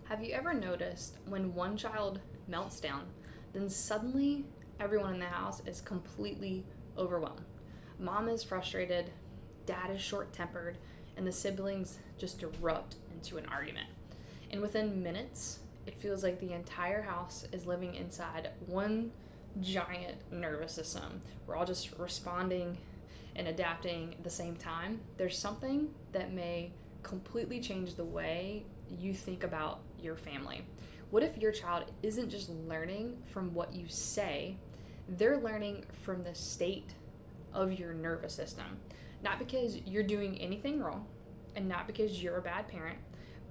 Have you ever noticed when one child melts down, then suddenly everyone in the house is completely overwhelmed? Mom is frustrated, dad is short tempered, and the siblings just erupt into an argument. And within minutes, it feels like the entire house is living inside one giant nervous system. We're all just responding and adapting at the same time. There's something that may completely change the way you think about your family. What if your child isn't just learning from what you say, they're learning from the state of your nervous system? Not because you're doing anything wrong and not because you're a bad parent,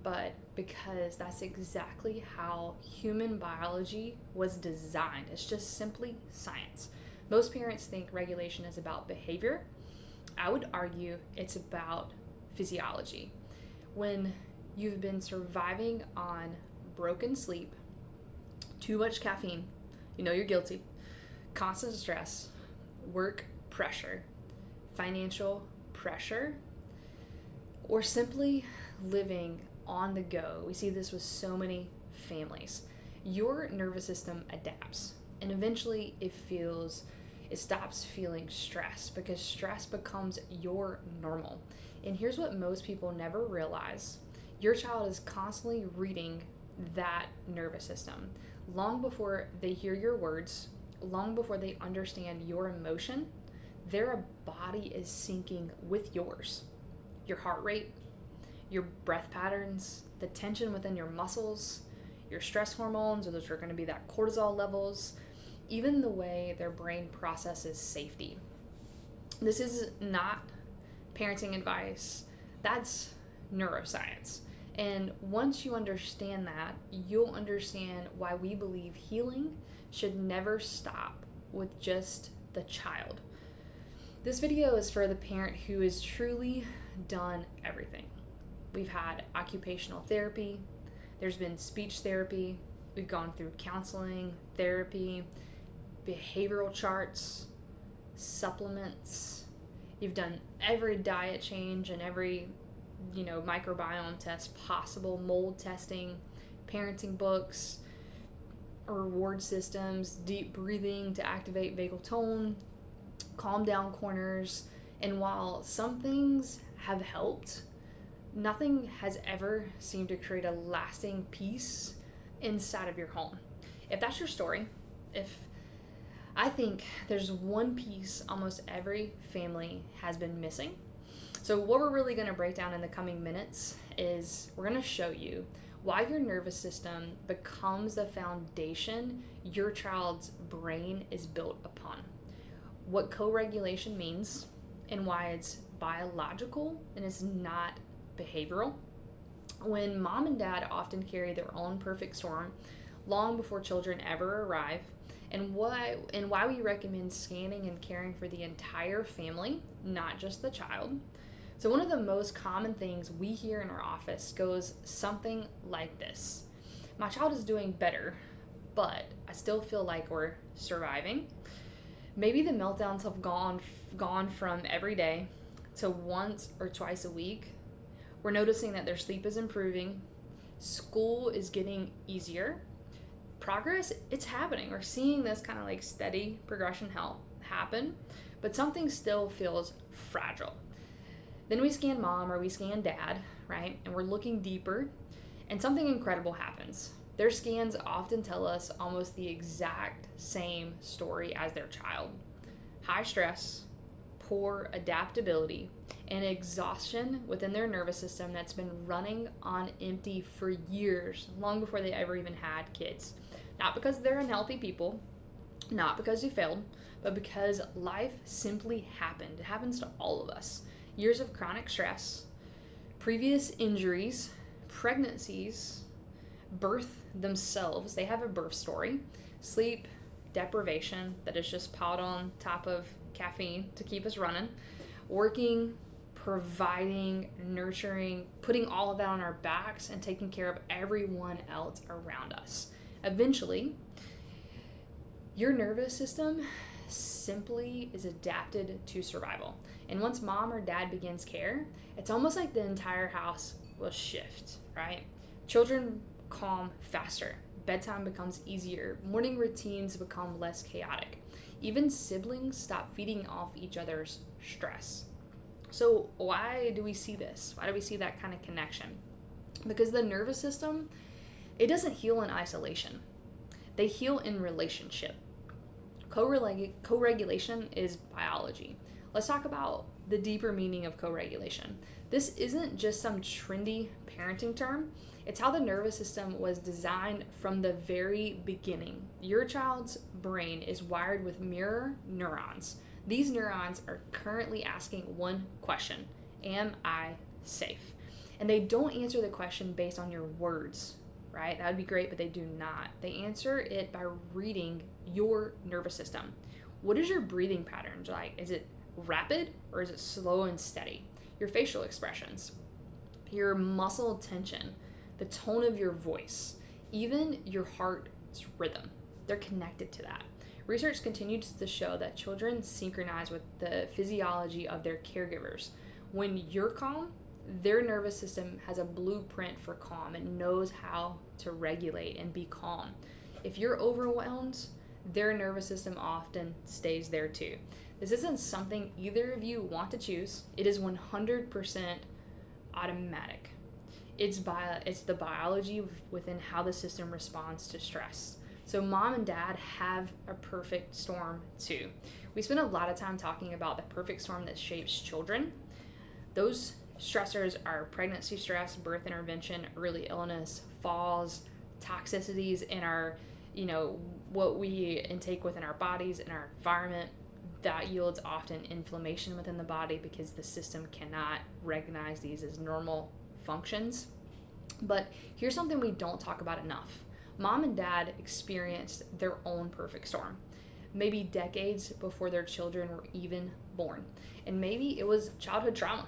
but because that's exactly how human biology was designed. It's just simply science. Most parents think regulation is about behavior. I would argue it's about physiology. When you've been surviving on broken sleep, too much caffeine, you know you're guilty, constant stress, work pressure, financial pressure, or simply living on the go. We see this with so many families. Your nervous system adapts, and eventually it stops feeling stress because stress becomes your normal. And here's what most people never realize. Your child is constantly reading that nervous system. Long before they hear your words, long before they understand your emotion, their body is syncing with yours. Your heart rate, your breath patterns, the tension within your muscles, your stress hormones, or those are going to be that cortisol levels, even the way their brain processes safety. This is not parenting advice. That's neuroscience. And once you understand that, you'll understand why we believe healing should never stop with just the child. This video is for the parent who has truly done everything. We've had occupational therapy, there's been speech therapy, we've gone through counseling, therapy, behavioral charts, supplements. You've done every diet change and every microbiome test possible, mold testing, parenting books, reward systems, deep breathing to activate vagal tone, calm down corners. And while some things have helped, nothing has ever seemed to create a lasting peace inside of your home. If that's your story, I think there's one piece almost every family has been missing. So what we're really going to break down in the coming minutes is we're going to show you why your nervous system becomes the foundation your child's brain is built upon, what co-regulation means, and why it's biological and it's not behavioral. When mom and dad often carry their own perfect storm long before children ever arrive, and why we recommend scanning and caring for the entire family, not just the child. So one of the most common things we hear in our office goes something like this. My child is doing better, but I still feel like we're surviving. Maybe the meltdowns have gone from every day to once or twice a week. We're noticing that their sleep is improving. School is getting easier. Progress, it's happening. We're seeing this kind of like steady progression happen, but something still feels fragile. Then we scan mom or we scan dad, right? And we're looking deeper, and something incredible happens. Their scans often tell us almost the exact same story as their child. High stress, poor adaptability, and exhaustion within their nervous system that's been running on empty for years, long before they ever even had kids. Not because they're unhealthy people, not because you failed, but because life simply happened. It happens to all of us. Years of chronic stress, previous injuries, pregnancies, birth themselves, they have a birth story, sleep deprivation that is just piled on top of caffeine to keep us running, working, providing, nurturing, putting all of that on our backs and taking care of everyone else around us. Eventually, your nervous system simply is adapted to survival. And once mom or dad begins care, it's almost like the entire house will shift, right? Children calm faster. Bedtime becomes easier. Morning routines become less chaotic. Even siblings stop feeding off each other's stress. So why do we see this? Why do we see that kind of connection? Because the nervous system, it doesn't heal in isolation. They heal in relationship. Co-regulation is biology. Let's talk about the deeper meaning of co-regulation. This isn't just some trendy parenting term. It's how the nervous system was designed from the very beginning. Your child's brain is wired with mirror neurons. These neurons are currently asking one question: am I safe? And they don't answer the question based on your words, right? That would be great, but they do not. They answer it by reading your nervous system. What is your breathing patterns like? Is it rapid or is it slow and steady? Your facial expressions, your muscle tension, the tone of your voice, even your heart's rhythm. They're connected to that. Research continues to show that children synchronize with the physiology of their caregivers. When you're calm, their nervous system has a blueprint for calm and knows how to regulate and be calm. If you're overwhelmed, their nervous system often stays there too. This isn't something either of you want to choose. It is 100% automatic. It's the biology within how the system responds to stress. So mom and dad have a perfect storm too. We spend a lot of time talking about the perfect storm that shapes children. Those stressors are pregnancy stress, birth intervention, early illness, falls, toxicities in our, what we intake within our bodies, in our environment. That yields often inflammation within the body because the system cannot recognize these as normal functions. But here's something we don't talk about enough. Mom and dad experienced their own perfect storm, maybe decades before their children were even born. And maybe it was childhood trauma,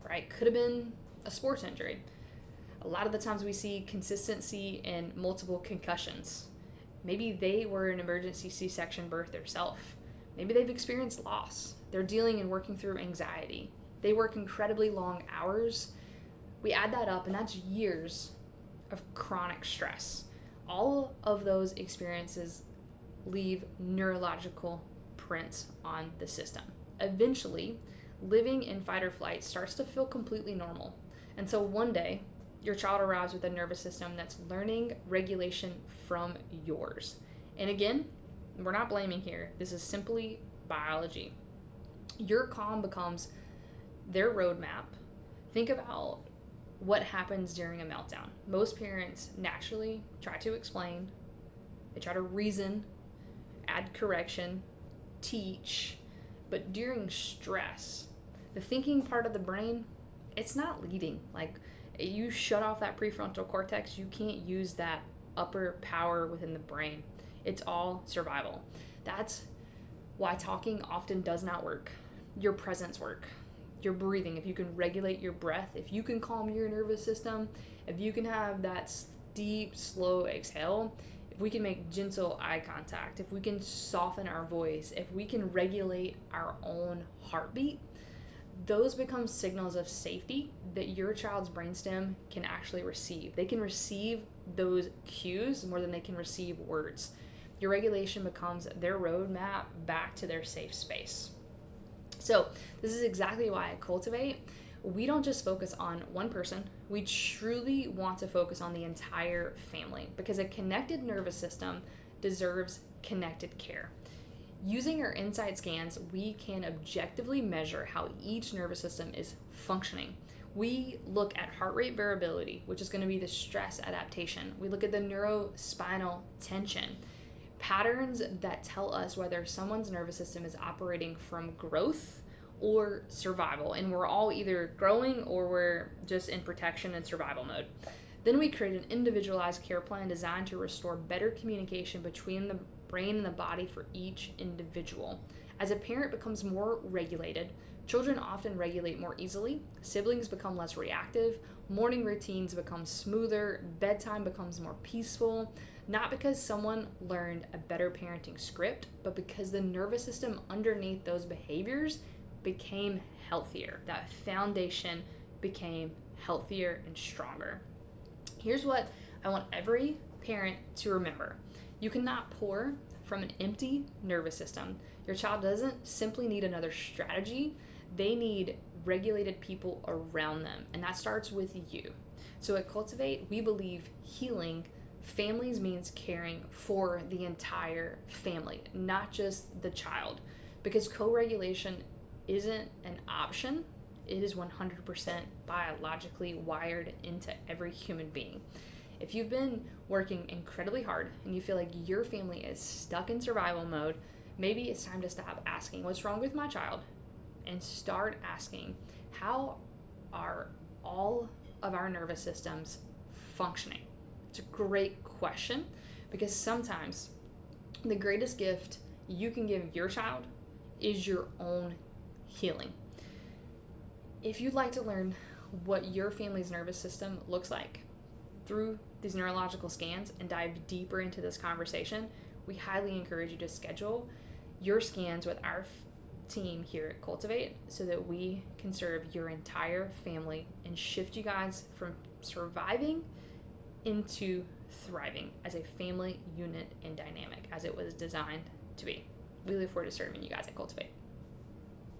right? Could have been a sports injury. A lot of the times we see consistency in multiple concussions. Maybe they were an emergency C-section birth themselves. Maybe they've experienced loss. They're dealing and working through anxiety. They work incredibly long hours. We add that up, and that's years of chronic stress. All of those experiences leave neurological prints on the system. Eventually, living in fight or flight starts to feel completely normal. And so one day, your child arrives with a nervous system that's learning regulation from yours. And again, we're not blaming here. This is simply biology. Your calm becomes their roadmap. Think about what happens during a meltdown. Most parents naturally try to explain, they try to reason, add correction, teach, but during stress, the thinking part of the brain, it's not leading. Like, you shut off that prefrontal cortex, you can't use that upper power within the brain. It's all survival. That's why talking often does not work. Your presence work. Your breathing, if you can regulate your breath, if you can calm your nervous system, if you can have that deep, slow exhale, if we can make gentle eye contact, if we can soften our voice, if we can regulate our own heartbeat, those become signals of safety that your child's brainstem can actually receive. They can receive those cues more than they can receive words. Your regulation becomes their roadmap back to their safe space. So this is exactly why I cultivate. We don't just focus on one person. We truly want to focus on the entire family because a connected nervous system deserves connected care. Using our INSiGHT scans, we can objectively measure how each nervous system is functioning. We look at heart rate variability, which is going to be the stress adaptation. We look at the neurospinal tension, patterns that tell us whether someone's nervous system is operating from growth or survival. And we're all either growing or we're just in protection and survival mode. Then we create an individualized care plan designed to restore better communication between the brain and the body for each individual. As a parent becomes more regulated, children often regulate more easily, siblings become less reactive, morning routines become smoother, bedtime becomes more peaceful, not because someone learned a better parenting script, but because the nervous system underneath those behaviors became healthier. That foundation became healthier and stronger. Here's what I want every parent to remember, you cannot pour from an empty nervous system. Your child doesn't simply need another strategy, they need regulated people around them, and that starts with you. So at Cultivate, we believe healing families means caring for the entire family, not just the child, because co-regulation isn't an option, it is 100% biologically wired into every human being. If you've been working incredibly hard and you feel like your family is stuck in survival mode, maybe it's time to stop asking, what's wrong with my child? And start asking, how are all of our nervous systems functioning? It's a great question, because sometimes the greatest gift you can give your child is your own healing. If you'd like to learn what your family's nervous system looks like through these neurological scans and dive deeper into this conversation, we highly encourage you to schedule your scans with our team here at Cultivate so that we can serve your entire family and shift you guys from surviving into thriving as a family unit and dynamic as it was designed to be. We look forward to serving you guys at Cultivate.